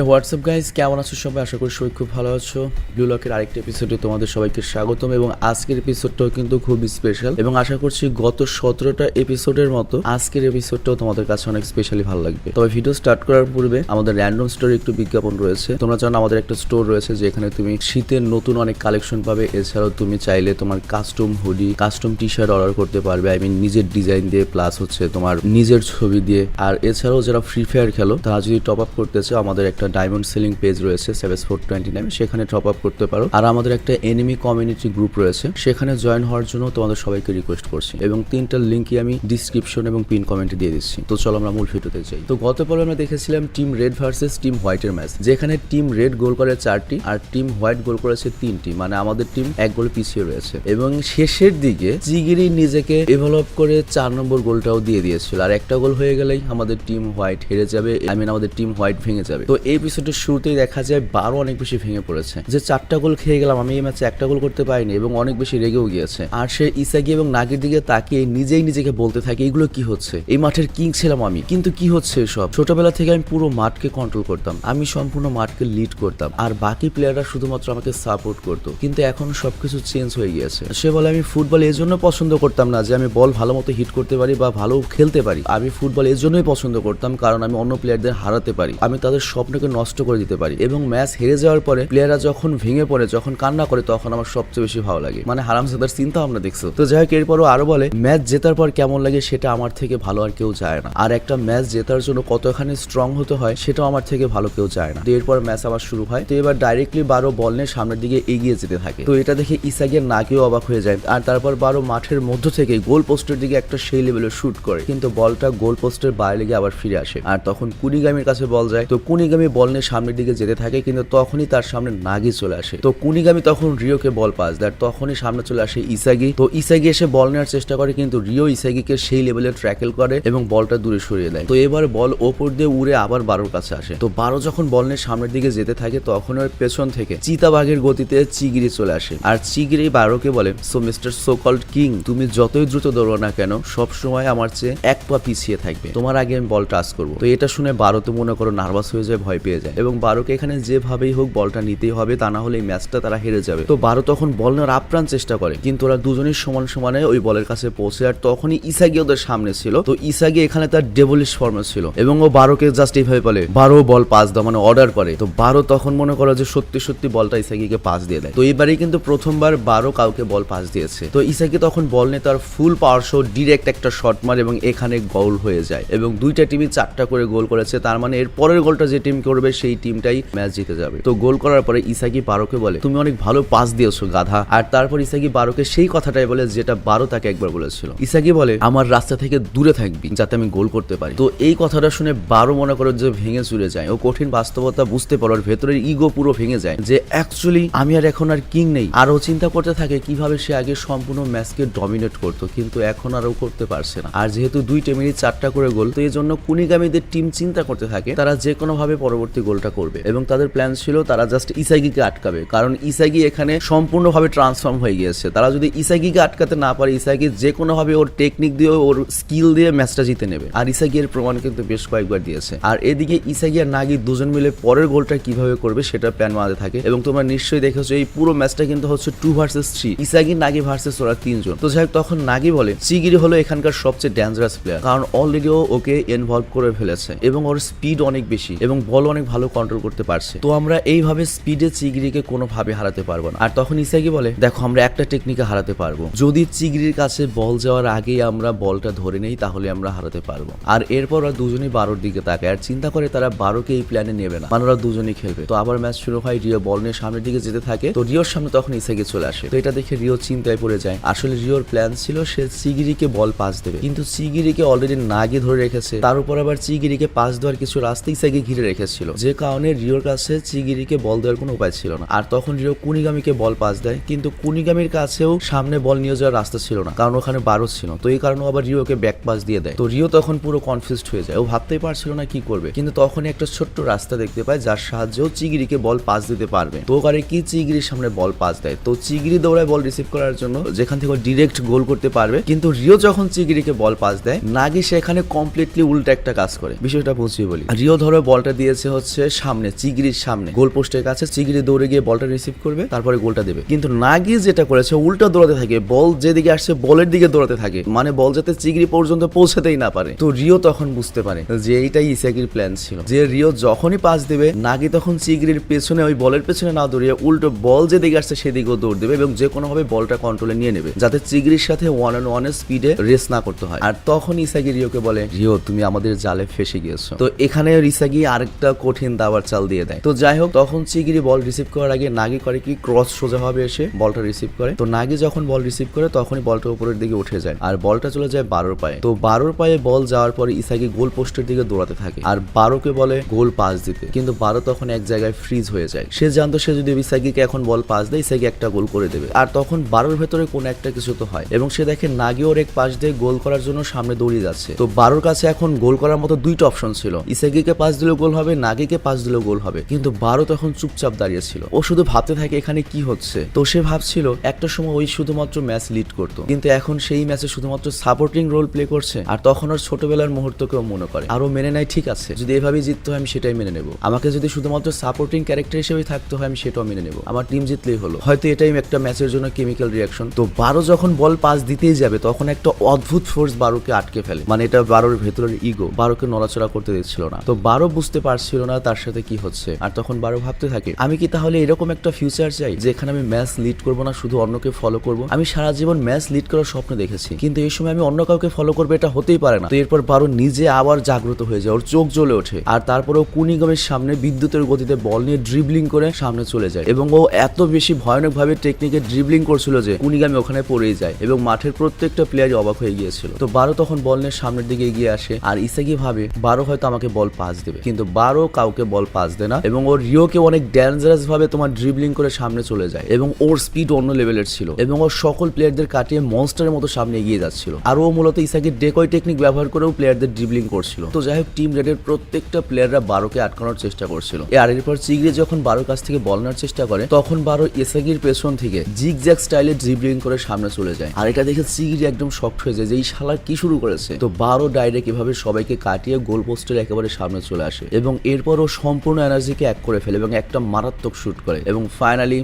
WhatsApp guys, কেমন আছো সবাই? আশা করি সবাই খুব ভালো আছো। ব্লু লকের আরেকটা এপিসোডে তোমাদের সবাইকে স্বাগতম। এবং আজকের এপিসোডটাও কিন্তু খুব স্পেশাল এবং আশা করছি গত 17টা এপিসোডের মতো আজকের এপিসোডটাও তোমাদের কাছে অনেক স্পেশালি ভালো লাগবে। তবে ভিডিও স্টার্ট করার পূর্বে আমাদের র্যান্ডম স্টোরে একটু বিজ্ঞাপন রয়েছে। তোমরা জানো আমাদের একটা স্টোর রয়েছে যেখানে তুমি শীতের নতুন অনেক কালেকশন পাবে। এছাড়াও তুমি চাইলে তোমার custom hoodie, custom T shirt order করতে পারবে। নিজের ডিজাইন দিয়ে প্লাস হচ্ছে তোমার নিজের ছবি দিয়ে। আর এছাড়াও যারা ফ্রি ফায়ার খেলো তারা যদি টপ আপ করতে চাও, আমাদের একটা ডায়মন্ড সেলিং পেজ রয়েছে 7429, সেখানে টপ আপ করতে পারো। আর আমাদের একটা এনিমি কমিউনিটি গ্রুপ রয়েছে, সেখানে জয়েন হওয়ার জন্য তোমাদের সবাইকে রিকোয়েস্ট করছি এবং 3টা লিঙ্কই আমি ডিসক্রিপশন এবং পিন কমেন্টে দিয়ে দিচ্ছি। তো চলো আমরা মূল ভিডিওতে যাই। তো গত পর্বে আমরা দেখেছিলাম টিম রেড ভার্সেস টিম হোয়াইটের ম্যাচ, যেখানে টিম রেড গোল করে 4টি আর টিম হোয়াইট গোল করেছে 3টি, মানে আমাদের টিম 1 গোল পিছিয়ে রয়েছে। এবং শেষের দিকে জিগিরি নিজেকে ডেভেলপ করে 4 নম্বর গোলটাও দিয়ে দিয়েছিল। আর একটা গোল হয়ে গেলেই আমাদের টিম হোয়াইট হেরে যাবে, আমাদের টিম হোয়াইট ভেঙে যাবে। তো এই এপিসোডের শুরুতেই দেখা যায় বারো অনেক বেশি ভেঙে পড়েছে যে 4টা গোল খেয়ে গেলাম, আমি এই ম্যাচে 1টা গোল করতে পারিনি এবং অনেক বেশি রেগেও গিয়েছে। আর সে ইসাগি এবং নাগির দিকে তাকিয়ে নিজেই নিজেকে বলতে থাকে, এগুলো কি হচ্ছে? এই মাঠের কিং ছিলাম আমি, কিন্তু কি হচ্ছে এসব? ছোটবেলা থেকে আমি পুরো মাঠকে কন্ট্রোল করতাম, আমি সম্পূর্ণ মাঠকে লিড করতাম আর বাকি প্লেয়াররা শুধুমাত্র আমাকে সাপোর্ট করতো, কিন্তু এখন সবকিছু চেঞ্জ হয়ে গিয়েছে। সে বলে, আমি ফুটবল এই জন্য পছন্দ করতাম না যে আমি বল ভালো মতো হিট করতে পারি বা ভালো খেলতে পারি। আমি ফুটবল এই জন্যই পছন্দ করতাম কারণ আমি অন্য প্লেয়ারদের হারাতে পারি, আমি তাদের স্বপ্নকে নষ্ট করে দিতে পারি। এবং ম্যাচ হেরে যাওয়ার পরে প্লেয়াররা যখন ভেঙে পড়ে, যখন কান্না করে, তখন আমার সবচেয়ে বেশি ভালো লাগে। মানে হারামজাদার চিন্তা ভাবনা দেখছো। তো যাই হোক, এরপরও আরো বলে, ম্যাচ জেতার পর কেমন লাগে সেটা আমার থেকে ভালো আর কেউ যায় না, আর একটা ম্যাচ জেতার জন্য কতখানি স্ট্রং হতে হয় সেটাও আমার থেকে ভালো কেউ যায় না। তো এরপর ম্যাচ আবার শুরু হয়। তো এবার ডাইরেক্টলি বারো বল নিয়ে সামনের দিকে এগিয়ে যেতে থাকে। তো এটা দেখে ইসাগের নাকেও অবাক হয়ে যায়। আর তারপর বারো মাঠের মধ্য থেকে গোল পোস্টের দিকে একটা সেই লেভেলে শুট করে, কিন্তু বলটা গোল পোস্টের বাইরে লেগে আবার ফিরে আসে। আর তখন কুনিগামির কাছে বল যায়। তো কুনিগামি বল নিয়ে সামনের দিকে যেতে থাকে, কিন্তু তখনই তার সামনে নাগি চলে আসে। তো কুনিগামি তখন রিওকে বল পাস দেয়, তখনই সামনে চলে আসে ইসাগি। তো ইসাগি এসে বল নেওয়ার চেষ্টা করে, কিন্তু রিও ইসাগিকে সেই লেভেলে ট্র্যাকেল করে এবং বলটা দূরে সরিয়ে দেয়। তো এবার বল ওপর দিয়ে উড়ে আবার বারোর কাছে আসে। তো বারো যখন বল নিয়ে সামনের দিকে যেতে থাকে, তখন ওর পেছন থেকে চিতাবাঘের গতিতে চিগিরি চলে আসে। আর চিগিরি বারোকে বলে, so mister so called king, তুমি যতই দ্রুত দৌড়ো না কেন, সব সময় আমার চেয়ে 1 পা পিছিয়ে থাকবে, তোমার আগে আমি বল টাচ করবো। তো এটা শুনে বারো তো মনে করো নার্ভাস হয়ে যায়, ভয় পেয়ে যায় এবং বারোকে এখানে যেভাবেই হোক বলটা নিতেই হবে, তা না হলে এই ম্যাচটা তারা হেরে যাবে। তো বারো তখন বল নেওয়ার আপ্রাণ চেষ্টা করে, কিন্তু ওরা দুজনেই সমান সমানে ওই বলের কাছে পৌঁছে। আর তখনই ইসাগি ওদের সামনে ছিল। তো ইসাগি এখানে তার ডেভলিশ ফর্মে ছিল এবং ও বারোকে জাস্ট এইভাবে বলে, বারো বল পাস দাও, মানে অর্ডার করে। তো বারো তখন মনে করো যে সত্যি সত্যি বলটা ইসাগিকে পাস দিয়ে দেয়। তো এবারেই কিন্তু প্রথমবার বারো কাউকে বল পাস দিয়েছে। তো ইসাগি তখন বল নিয়ে তার ফুল পাওয়ার শো ডিরেক্ট একটা শট মারে এবং এখানে গোল হয়ে যায়। এবং দুইটা টিমই 4টা করে গোল করেছে, তার মানে এর পরের গোলটা যে টিম করবে সেই টিমটাই ম্যাচ জিতে যাবে। তো গোল করার পরে ইসাগি বারোকে বলে, তুমি অনেক ভালো পাস দিয়েছো গাধা। আর তারপর ইসাগি বারোকে সেই কথাটাই বলে যেটা বারো তাকে একবার বলেছিল। ইসাগি বলে, আমার রাস্তা থেকে দূরে থাকবি যাতে আমি গোল করতে পারি। তো এই কথাটা শুনে বারো মনে করো যে ভেঙে চুরে যায়। ও কঠিন বাস্তবতা বুঝতে পারো, ভেতরের ইগো পুরো ভেঙে যায় যে অ্যাকচুয়ালি আমি আর এখন আর কিং নেই। আর ও চিন্তা করতে থাকে কিভাবে সে আগে সম্পূর্ণ ম্যাচকে ডমিনেট করতো, কিন্তু এখন আর ও করতে পারছে না। আর যেহেতু 2 টিমেরই 4টা করে গোল, তো এই জন্য কুনিগামীদের টিম চিন্তা করতে থাকে তারা যে কোনো ভাবে পরবর্তী গোলটা করবে। এবং তাদের প্ল্যান ছিল তারা জাস্ট ইসাগিকে আটকাবে, কারণ ইসাগি এখানে সম্পূর্ণভাবে ট্রান্সফর্ম হয়ে গিয়েছে। তারা যদি ইসাগিকে আটকাতে না পারে, ইসাগি যে কোনো ভাবে ওর টেকনিক দিয়ে, ওর স্কিল দিয়ে ম্যাচটা জিতে নেবে। আর ইসাগি এর প্রমাণ কিন্তু বেশ কয়েকবার দিয়েছে। আর এদিকে ইসাগি আর নাগি দুজন মিলে পরের গোলটা কিভাবে করবে সেটা প্ল্যান মাঝে থাকে। এবং তোমরা নিশ্চয়ই দেখেছো এই পুরো ম্যাচটা কিন্তু হচ্ছে 2 ভার্সেস 3, ইসাগি নাগি ভার্সেস ওরা 3 জন। তো যাই হোক, তখন নাগি বলে, চিগিরি হলো এখানকার সবচেয়ে ডেঞ্জারাস প্লেয়ার, কারণ অলরেডি ওকে ইনভলভ করে ফেলেছে এবং ওর স্পিড অনেক বেশি এবং বল অনেক ভালো কন্ট্রোল করতে পারছে। তো আমরা এইভাবে স্পিডে চিগিরিকে কোনোভাবে হারাতে পারবো না। আর তখন ইসাগি বলে, দেখো আমরা একটা টেকনিকে হারাতে পারবো, যদি চিগিরির কাছে বল যাওয়ার আগেই আমরা বলটা ধরে নেই তাহলে আমরা হারাতে পারবো। আর এরপর ওরা দুজনেই বারোর দিকে তাকায় আর চিন্তা করে তারা বারোকে এই প্ল্যানে নেবে না, মানে ওরা দুজনেই খেলবে। তো আবার ম্যাচ শুরু হয়, রিও বল নিয়ে সামনের দিকে যেতে থাকে। তো রিওর সামনে তখন ইসাগি চলে আসে। তো এটা দেখে রিও চিন্তায় পড়ে যায়। আসলে রিওর প্ল্যান ছিল সে চিগিরিকে বল পাস দেবে, কিন্তু চিগিরিকে অলরেডি নাগি ধরে রেখেছে। তার উপর আবার চিগিরিকে পাস দেওয়ার কিছু রাস্তা ইসাগি ঘিরে রেখেছিল, যে কারণে রিওর কাছে চিগিরিকে বল দেওয়ার কোনো উপায় ছিল না। আর তখন রিও কুনিগামিকে বল পাস দেয়, কিন্তু কুনিগামির কাছেও সামনে বল নিয়ে যাওয়ার রাস্তা ছিল না, কারণ ওখানে বারো ছিল। তো এই কারণে আবার রিওকে ব্যাক পাস দিয়ে দেয়। তো রিও তখন পুরো কনফিউজড হয়ে যায়, ও ভাবতেই পারছিল না কি করবে। কিন্তু তখনই একটা ছোট্ট রাস্তা দেখতে পায় যার সাহায্যেও চিগিরিকে বল পাস দিতে পারবে। তো করে কি, চিগিরির সামনে বল পাস দেয়। তো চিগিরি দৌড়ায় বল রিসিভ করার জন্য, যেখান থেকে ডিরেক্ট গোল করতে পারবে। কিন্তু রিও যখন চিগিরিকে বল পাস দেয়, নাগি সেখানে কমপ্লিটলি উল্টা একটা কাজ করে। বিষয়টা বুঝিয়ে বলি। রিও ধরে বলটা দিয়েছে রয়েছে হচ্ছে সামনে চিগরির সামনে গোল পোস্টের কাছে। চিগরি দৌড়ে গিয়ে বলটা রিসিভ করবে, তারপরে গোলটা দেবে। কিন্তু নাগি যেটা করেছে উল্টা দৌড়াতে থাকে, বল যেদিকে আসছে বলের দিকে দৌড়াতে থাকে, মানে বল যাতে চিগরি পর্যন্ত পৌঁছাতেই না পারে। তো রিও তখন বুঝতে পারে যে এইটাই ইসাগির প্ল্যান ছিল, যে রিও যখনই পাস দেবে নাগি তখন চিগরির পেছনে ওই বলের পেছনে না দৌড়িয়ে উল্টো বল যেদিকে আসছে সেদিকেও দৌড় দেবে এবং যে কোনো ভাবে বলটা কন্ট্রোলে নিয়ে নেবে, যাতে চিগরির সাথে 1-on-1 স্পিডে রেস না করতে হয়। আর তখন ইসাগি রিওকে বলে, রিও তুমি আমাদের জালে ফেসে গিয়েছো। তো এখানে ইসাগি আরেকটা কঠিন দাবার চাল দিয়ে দেয়। তো যাই হোক, তখন চিগরি বল রিসিভ করার আগে নাগি করে কি ক্রস সোজা ভাবে এসে বলটা রিসিভ করে। তো নাগি যখন বল রিসিভ করে তখনই বলটা উপরের দিকে উঠে যায় আর বলটা চলে যায় 12 পায়ে। তো 12 পায়ে বল যাওয়ার পরে ইসাগি গোল পোস্টের দিকে দৌড়াতে থাকে আর 12কে বলে গোল পাস দিতে, কিন্তু 12 তখন এক জায়গায় ফ্রিজ হয়ে যায়। সে জানতো সে যদি ইসাগিকে এখন বল পাস দেয় ইসাগি একটা গোল করে দেবে। আর তখন 12-র ভেতরে কোনো একটা কিছু তো হয় এবং সে দেখে নাগি ওর এক পাস দিয়ে গোল করার জন্য সামনে দৌড়িয়ে যাচ্ছে। তো 12-র কাছে এখন গোল করার মতো দুইটা অপশন ছিল, ইসাগিকে পাস দিলেও গোল হবে, নাগিকে পাস দিলেও গোল হবে। কিন্তু 12 তখন চুপচাপ দাঁড়িয়ে ছিল, ও শুধু ভাবতে থাকে এখানে কি হচ্ছে। তো সে ভাবছিল একটা সময় ওই শুধুমাত্র ম্যাচ লিড করতো, কিন্তু এখন সেই ম্যাচে শুধুমাত্র সাপোর্টিং রোল প্লে করছে। আর তখন ওর ছোটবেলার মুহূর্তকেও মনে করে আরো মেনে নেয়, ঠিক আছে যদি এভাবেই জিততে হয় আমি সেটাই মেনে নেব, আমাকে যদি শুধুমাত্র সাপোর্টিং ক্যারেক্টার হিসেবেই থাকতে হয় আমি সেটাও মেনে নেব, আমার টিম জিতলেই হলো, হয়তো এটাই একটা ম্যাচের জন্য কেমিক্যাল রিয়াকশন। তো 12 যখন বল পাস দিতেই যাবে তখন একটা অদ্ভুত ফোর্স 12কে আটকে ফেলে, মানে এটা 12-র ভেতরের ইগো 12কে নড়াচড়া করতে দিচ্ছিল না। তো 12 বুঝতে পারছিল না তার সাথে কি হচ্ছে। আর তখন 12 ভাবতে থাকে আমি কি তাহলে এরকম একটা ফিউচার চাই যেখানে আমি ম্যাচ লিড করবো না, শুধু অন্যকে ফলো করব। আমি সারা জীবন ম্যাচ লিড করার স্বপ্ন দেখেছি, কিন্তু এই সময় আমি অন্য কাউকে ফলো করবো, এটা হতেই পারে না। তো এরপর 12 নিজে আবার জাগ্রত হয়ে যায়, ওর চোখ জ্বলে ওঠে আর তারপরেও কুনিগমের সামনে বিদ্যুতের গতিতে বল নিয়ে ড্রিবলিং করে সামনে চলে যায় এবং ও এত বেশি ভয়ানক ভাবে টেকনিকে ড্রিবলিং করছিল যে কুনিগামি ওখানে পড়েই যায় এবং মাঠের প্রত্যেকটা প্লেয়ারই অবাক হয়ে গিয়েছিল। তো 12 তখন বল নিয়ে সামনের দিকে এগিয়ে আসে আর ইসাগি ভাবে 12 হয়তো আমাকে বল পাস দেবে, কিন্তু 12 কাউকে বল পাস দেয় না এবং ওর রিওকে অনেক ডেঞ্জারাস ভাবে তোমার ড্রিবলিং করে সামনে চলে যায় এবং ওর স্পিড অন্য লেভেলের ছিল এবং ওর সকল প্লেয়ারদের কাটিয়ে মনস্টারের মতো সামনে এগিয়ে যাচ্ছিল। আর ও মূলত ইসাগির ডেকয় টেকনিক ব্যবহার করেও প্লেয়ারদের ড্রিবলিং করছিল। তো যাই হোক, টিম রেডের প্রত্যেকটা প্লেয়াররা 12কে আটকানোর চেষ্টা করছিল। আর এরপর চিগরি যখন 12 কাছ থেকে বল নেওয়ার চেষ্টা করে তখন 12 ইসাগির পেছন থেকে জিগজ্যাগ স্টাইলে ড্রিবলিং করে সামনে চলে যায়। আর এটা দেখে চিগরি একদম শকড হয়ে যায় যে এই শালা কি শুরু করেছে। তো 12 ডাইরেক্ট এভাবে সবাইকে কাটিয়ে গোল পোস্টের একেবারে সামনে চলে আসে এবং এরপর ও সম্পূর্ণ এনার্জিকে এক করে ফেলে এবং একটা মারাত্মক শুট করে এবং ফাইনালি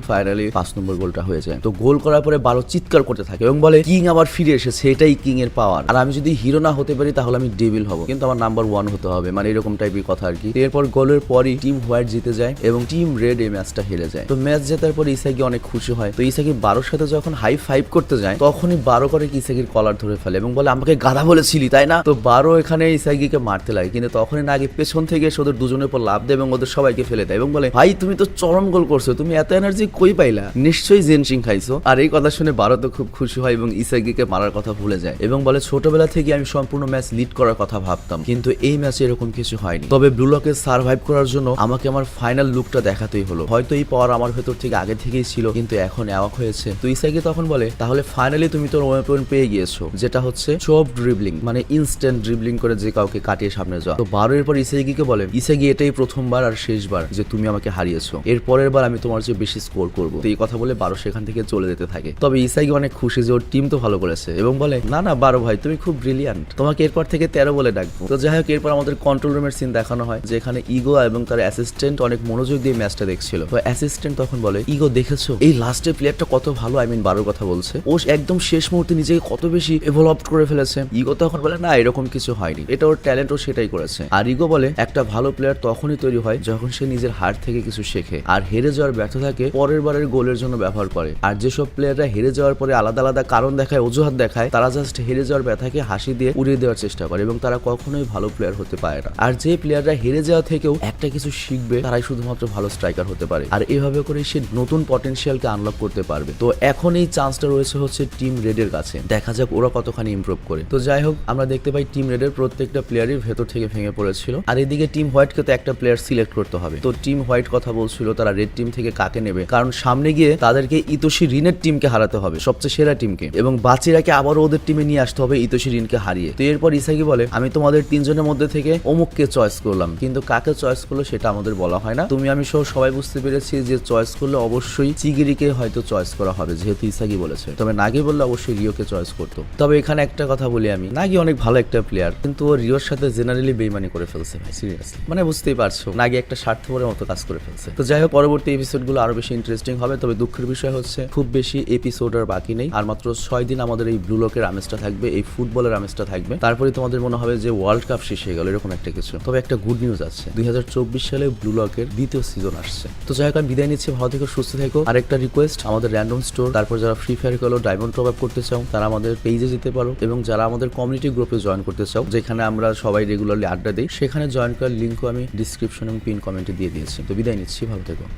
5 নম্বর গোলটা হয়ে যায়। তো গোল করার পরে 12 চিৎকার করতে থাকে এবং বলে কিং আবার ফিরে এসেছে, এটাই কিং এর পাওয়ার, আর আমি যদি হিরো না হতে পারি তাহলে আমি ডেভিল হব, কিন্তু আমার নাম্বার 1 হতে হবে, মানে এরকম টাইপের কথা আর কি। এরপর গোলের পরই টিম হোয়াইট জিতে যায় এবং টিম রেড এই ম্যাচটা হেরে যায়। তো ম্যাচ জেতার পর ইসাগি অনেক খুশি হয়। তো ইসাগি 12 সাথে যখন হাই ফাইভ করতে যায় তখনই 12 করে ইসাগির কলার ধরে ফেলে এবং বলে আমাকে গাধা বলেছিলি তাই না। তো 12 এখানে ইসাগিকে মারতে লাগে, কিন্তু তখনই না আগে পেছন থেকে ওদের দুজনের পর লাভ দেয় এবং ওদের সবাইকে ফেলে দেয় এবং বলে ভাই তুমি তো চরম গোল করছো, তুমি এত এনার্জি কই পাইলা, নিশ্চয়ই জেনশিং খাইছো। আর এই কথা শুনে 12 তো খুব খুশি হয় এবং ইসাগিকে মারার কথা ভুলে যায় এবং বলে ছোটবেলা থেকে আমি সম্পূর্ণ ম্যাচ লিড করার কথা ভাবতাম, কিন্তু এই ম্যাচে এরকম কিছু হয়নি, তবে ব্লু লকে সার্ভাইভ করার জন্য আমাকে আমার ফাইনাল লুকটা দেখাতেই হলো, হয়তো এই পাওয়ার আমার ভেতর থেকে আগে থেকেই ছিল কিন্তু এখন অ্যাওয়াক হয়েছে। তো ইসাগি তখন বলে তাহলে ফাইনালি তুমি তোর ওয়েপন পেয়ে গিয়েছো, যেটা হচ্ছে চপ ড্রিবলিং, মানে ইনস্ট্যান্ট ড্রিবলিং করে যে কাউকে কাটিয়ে সামনে যাওয়া। তো 12 এর পর ইসাগিকে বলে ইসাগি এটাই প্রথমবার আর শেষবার যে তুমি আমাকে হারিয়েছো, এর পরের বার আমি তোমার চেয়ে বেশি স্কোর করবো। তো এই কথা বলে 12 সেখান থেকে চলে যেতে থাকে। তবে ইসাগি অনেক খুশি যে ওর টিম তো ভালো করেছে এবং বলে না না 12 ভাই তুমি খুব ব্রিলিয়ান্ট, তোমাকে এরপর থেকে 13 বলে ডাকবো। তো যাই হোক, এরপর আমাদের কন্ট্রোল রুমের সিন দেখানো হয় যেখানে ইগো এবং তার অ্যাসিস্ট্যান্ট অনেক মনোযোগ দিয়ে ম্যাচটা দেখছিল। তো অ্যাসিস্ট্যান্ট তখন বলে ইগো দেখেছো এই লাস্টের প্লেয়ারটা কত ভালো, আই মিন 12 কথা বলছে, ও একদম শেষ মুহূর্তে নিজেকে কত বেশি ডেভেলপ করে ফেলেছে। ইগো তখন বলে না এরকম কিছু হয়নি, এটা ওর ট্যালেন্ট, ও সেটাই করেছে। আর ইগো বলে একটা ভালো প্লেয়ার তখনই তৈরি হয় যখন সে নিজের হার থেকে কিছু শেখে আর হেরে যাওয়ার ব্যর্থতাকে পরের বারের গোলের জন্য ব্যবহার করে। আর যেসব প্লেয়াররা হেরে যাওয়ার পরে আলাদা আলাদা কারণ দেখায়, অজুহাত দেখায়, তারা জাস্ট হেরে যাওয়ার ব্যথাকে হাসি দিয়ে উড়িয়ে দেওয়ার চেষ্টা করে এবং তারা কখনোই ভালো প্লেয়ার হতে পারে না। আর যে প্লেয়াররা হেরে যাওয়া থেকেও একটা কিছু শিখবে তারাই শুধুমাত্র ভালো স্ট্রাইকার হতে পারে আর এভাবে করে সে নতুন পটেনশিয়ালকে আনলক করতে পারবে। তো এখন এই চান্সটা রয়েছে হচ্ছে টিম রেডের কাছে, দেখা যাক ওরা কতখানি ইমপ্রুভ করে। তো যাই হোক, আমরা দেখতে পাই টিম রেডের প্রত্যেকটা প্লেয়ারই ভেতর থেকে ভেঙে পড়েছিল আর এদিকে টিম হোয়াইটকে তো একটা প্লেয়ার সিলেক্ট করতে হবে। তো টিম হোয়াইট কথা বলছিল তারা রেড টিম থেকে কাকে নেবে, কারণ সামনে গিয়ে তাদেরকে ইতোশি রিনের টিমকে হারাতে হবে, সবচেয়ে সেরা টিমকে, এবং বাচিরাকে আবারও ওদের টিমে নিয়ে আসতে হবে ইতোশি রিনকে হারিয়ে। তো এরপর ইসাগি বলে আমি তোমাদের 3 জনের মধ্যে থেকে অমুককে চয়েস করলাম, কিন্তু কাকে চয়েস করলো সেটা আমাদের বলা হয় না, তুমি আমি সহ সবাই বুঝতে পেরেছি যে চয়েস করলে অবশ্যই চিগিরিকে হয়তো চয়েস করা হবে যেহেতু ইসাগি বলেছে, তবে নাগি বললে অবশ্যই রিওকে চয়েস করতো। তবে এখানে একটা কথা বলি আমি, নাগি অনেক ভালো একটা প্লেয়ার কিন্তু ও রিওর সাথে জেনারেলি বেইমানি করে ফেলছে ভাই, সিরিয়াসলি, মানে মানে বুঝতেই পারছো নাকি একটা স্বার্থপরের মতো কাজ করে ফেলছে। তো যাই হোক, পরবর্তী এপিসোডগুলো আরো বেশি ইন্টারেস্টিং হবে। তবে দুঃখের বিষয় হচ্ছে খুব বেশি এপিসোড আর বাকি নেই, আর মাত্র 6 দিন আমাদের এই ব্লু লকের আমেজটা থাকবে, এই ফুটবলের আমেজটা থাকবে। তারপরে তোমাদের মনে হবে যে ওয়ার্ল্ড কাপ শেষ হয়ে গেল, এরকম একটা কিছু। তবে একটা গুড নিউজ আছে, 2024 সালে ব্লু লকের দ্বিতীয় সিজন আসছে। তো যাই হোক, আমি বিদায় নিচ্ছি, ভালো থেকো, সুস্থ থেকো। আর একটা রিকোয়েস্ট, আমাদের র্যান্ডম স্টোর, তারপর যারা ফ্রি ফায়ার খেলো, ডায়মন্ড টপ আপ করতে চাও তারা আমাদের পেজে যেতে পারো, এবং যারা আমাদের কমিউনিটি গ্রুপে জয়েন করতে চাও, যেখানে আমরা সবাই রেগুলারলি আড্ডা দিই, সেখানে জয়েন করার লিঙ্কও আমি ডিসক্রিপশন এবং পিন কমেন্টে দিয়ে দিয়েছি। তো বিদায় নিচ্ছি, ভালো থেকো।